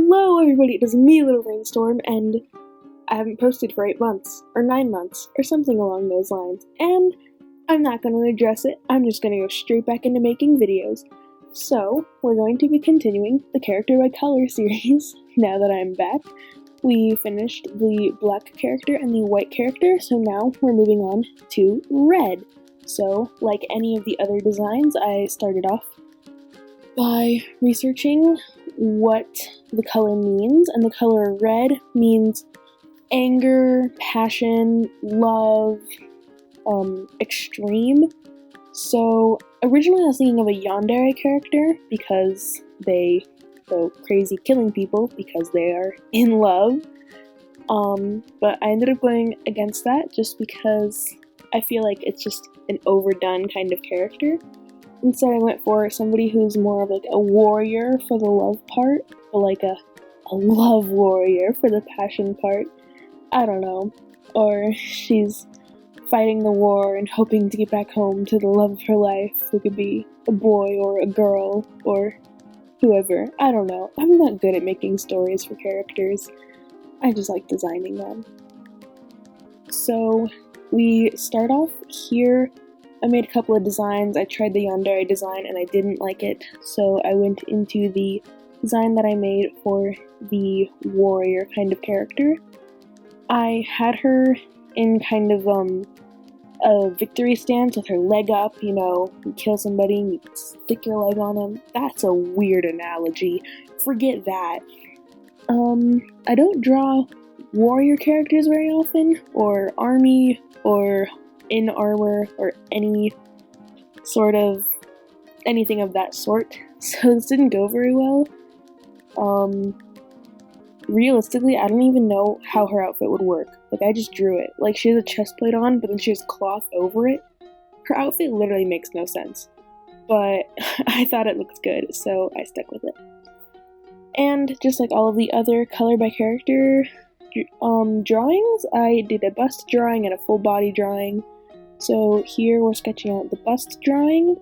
Hello everybody, it is me, Little Rainstorm, and I haven't posted for 8 months, or 9 months, or something along those lines, and I'm not going to address it, I'm just going to go straight back into making videos. So, we're going to be continuing the Character by Color series, now that I'm back. We finished the black character and the white character, so now we're moving on to red. So, like any of the other designs, I started off by researching what the color means, and the color red means anger, passion, love, extreme. So originally I was thinking of a yandere character because they go crazy killing people because they are in love. But I ended up going against that just because I feel like it's just an overdone kind of character. Instead, I went for somebody who's more of like a warrior for the love part, but like a love warrior for the passion part. I don't know. Or she's fighting the war and hoping to get back home to the love of her life. It could be a boy or a girl or whoever. I don't know. I'm not good at making stories for characters. I just like designing them. So we start off here. I made a couple of designs. I tried the yandere design and I didn't like it, so I went into the design that I made for the warrior kind of character. I had her in kind of a victory stance with her leg up, you know, you kill somebody and you stick your leg on them. That's a weird analogy. Forget that. I don't draw warrior characters very often, or army, or in armor, or any sort of anything of that sort, so this didn't go very well. Realistically, I don't even know how her outfit would work. Like, I just drew it. Like, she has a chest plate on, but then she has cloth over it. Her outfit literally makes no sense, but I thought it looked good, so I stuck with it. And just like all of the other color by character drawings, I did a bust drawing and a full body drawing. So here we're sketching out the bust drawing.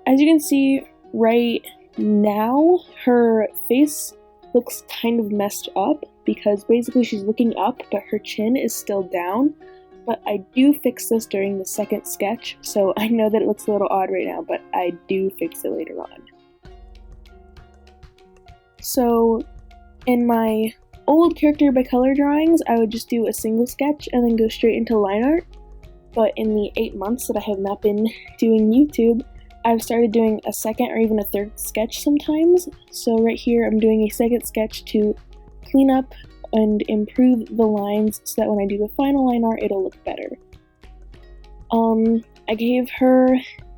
As you can see right now, her face looks kind of messed up because basically she's looking up but her chin is still down. But I do fix this during the second sketch, so I know that it looks a little odd right now, but I do fix it later on. So in my old character by color drawings, I would just do a single sketch and then go straight into line art. But in the 8 months that I have not been doing YouTube, I've started doing a second or even a third sketch sometimes. So right here, I'm doing a second sketch to clean up and improve the lines so that when I do the final line art, it'll look better. I gave her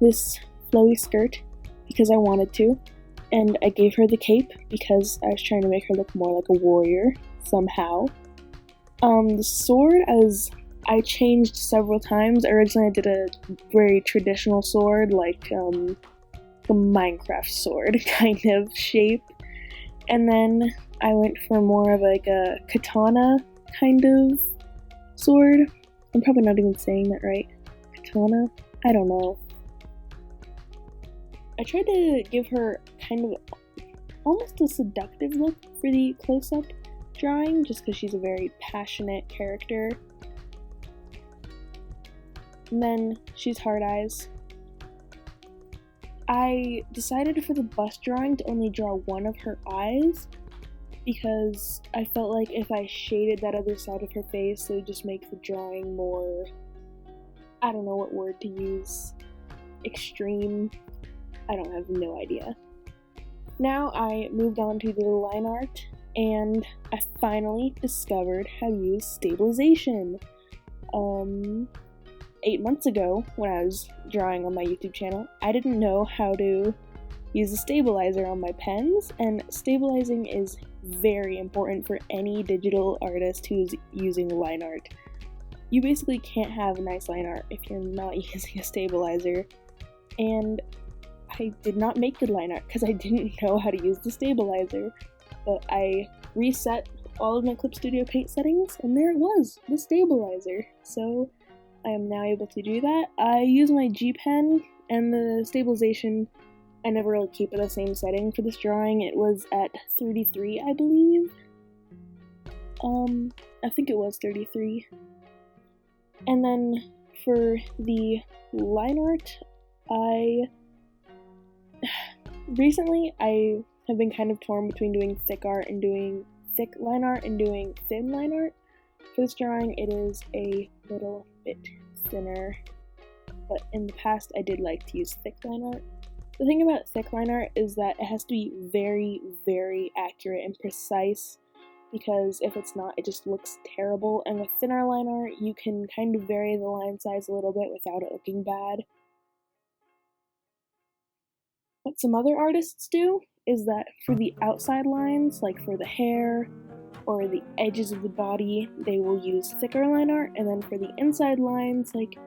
this flowy skirt because I wanted to, and I gave her the cape because I was trying to make her look more like a warrior somehow. The sword, I changed several times. Originally I did a very traditional sword, like a Minecraft sword kind of shape. And then I went for more of like a katana kind of sword. I'm probably not even saying that right. Katana? I don't know. I tried to give her kind of almost a seductive look for the close-up drawing, just because she's a very passionate character. And then she's hard eyes. I decided for the bust drawing to only draw one of her eyes because I felt like if I shaded that other side of her face, it would just make the drawing more, I don't know what word to use, extreme. I don't have no idea. Now I moved on to the line art and I finally discovered how to use stabilization. 8 months ago, when I was drawing on my YouTube channel, I didn't know how to use a stabilizer on my pens, and stabilizing is very important for any digital artist who's using line art. You basically can't have nice line art if you're not using a stabilizer, and I did not make good line art because I didn't know how to use the stabilizer, but I reset all of my Clip Studio Paint settings, and there it was, the stabilizer. So I am now able to do that. I use my G pen and the stabilization I never really keep it the same setting for this drawing. It was at 33, I believe. I think it was 33. And then for the line art, recently I have been kind of torn between doing thick line art and doing thin line art. For this drawing, it is a little bit thinner, but in the past I did like to use thick line art. The thing about thick line art is that it has to be very, very accurate and precise, because if it's not, it just looks terrible. And with thinner line art, you can kind of vary the line size a little bit without it looking bad. What some other artists do is that for the outside lines, like for the hair or the edges of the body, they will use thicker line art, and then for the inside lines, like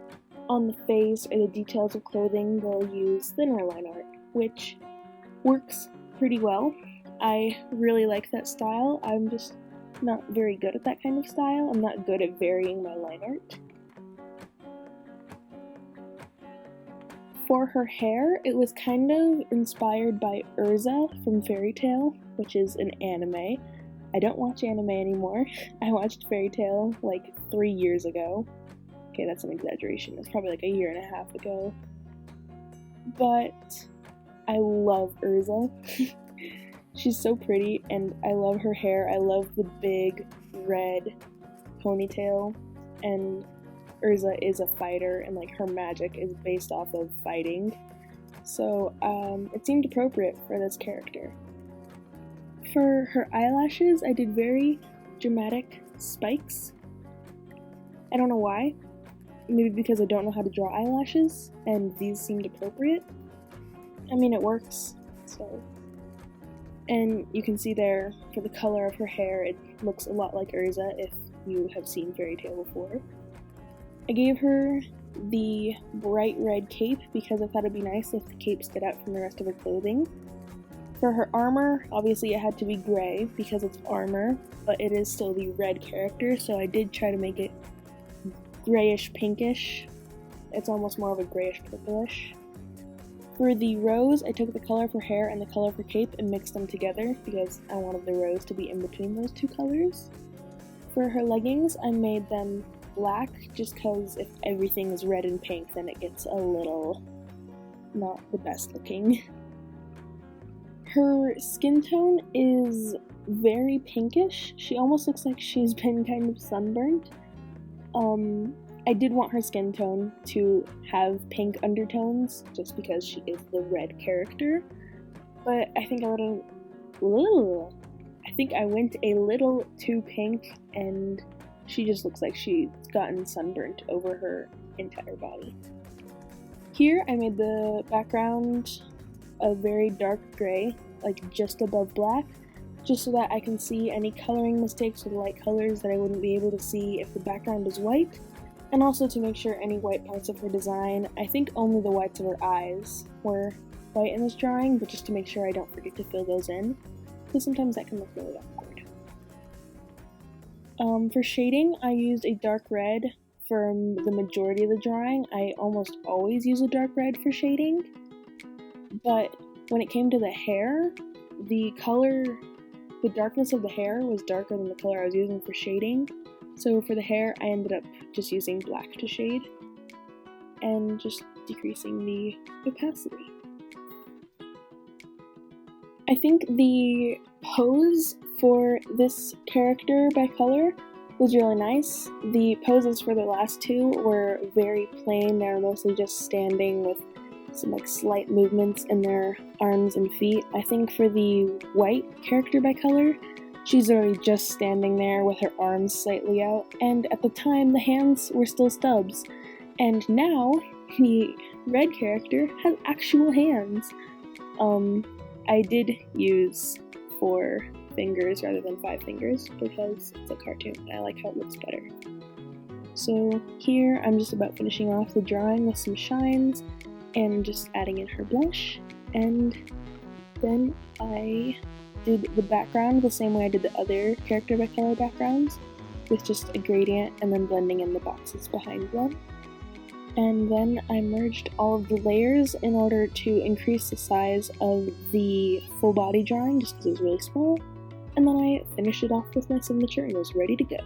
on the face or the details of clothing, they'll use thinner line art, which works pretty well. I really like that style. I'm just not very good at that kind of style. I'm not good at varying my line art. For her hair, it was kind of inspired by Urza from Fairy Tail, which is an anime. I don't watch anime anymore. I watched Fairy Tail like 3 years ago. Okay, that's an exaggeration. It's probably like a year and a half ago. But I love Urza. She's so pretty, and I love her hair. I love the big red ponytail, and Urza is a fighter, and like her magic is based off of fighting. So it seemed appropriate for this character. For her eyelashes, I did very dramatic spikes. I don't know why. Maybe because I don't know how to draw eyelashes, and these seemed appropriate. I mean, it works, so. And you can see there, for the color of her hair, it looks a lot like Urza if you have seen Fairy Tail before. I gave her the bright red cape because I thought it'd be nice if the cape stood out from the rest of her clothing. For her armor, obviously it had to be gray because it's armor, but it is still the red character, so I did try to make it grayish pinkish. It's almost more of a grayish purplish. For the rose, I took the color of her hair and the color of her cape and mixed them together because I wanted the rose to be in between those two colors. For her leggings, I made them black just because if everything is red and pink, then it gets a little not the best looking. Her skin tone is very pinkish. She almost looks like she's been kind of sunburnt. I did want her skin tone to have pink undertones just because she is the red character, but I think I went a little too pink, and she just looks like she's gotten sunburnt over her entire body. Here I made the background a very dark gray, like just above black, just so that I can see any coloring mistakes with light colors that I wouldn't be able to see if the background is white, and also to make sure any white parts of her design, I think only the whites of her eyes were white in this drawing, but just to make sure I don't forget to fill those in, because sometimes that can look really awkward. For shading, I used a dark red for the majority of the drawing. I almost always use a dark red for shading, but when it came to the hair, the darkness of the hair was darker than the color I was using for shading. So for the hair, I ended up just using black to shade and just decreasing the opacity. I think the pose for this character by color was really nice. The poses for the last two were very plain. They were mostly just standing with some like slight movements in their arms and feet. I think for the white character by color, she's already just standing there with her arms slightly out, and at the time the hands were still stubs. And now the red character has actual hands. I did use 4 fingers rather than 5 fingers because it's a cartoon and I like how it looks better. So here I'm just about finishing off the drawing with some shines and just adding in her blush, and then I did the background the same way I did the other character by color backgrounds, with just a gradient and then blending in the boxes behind them. And then I merged all of the layers in order to increase the size of the full body drawing just because it was really small. And then I finished it off with my signature and it was ready to go.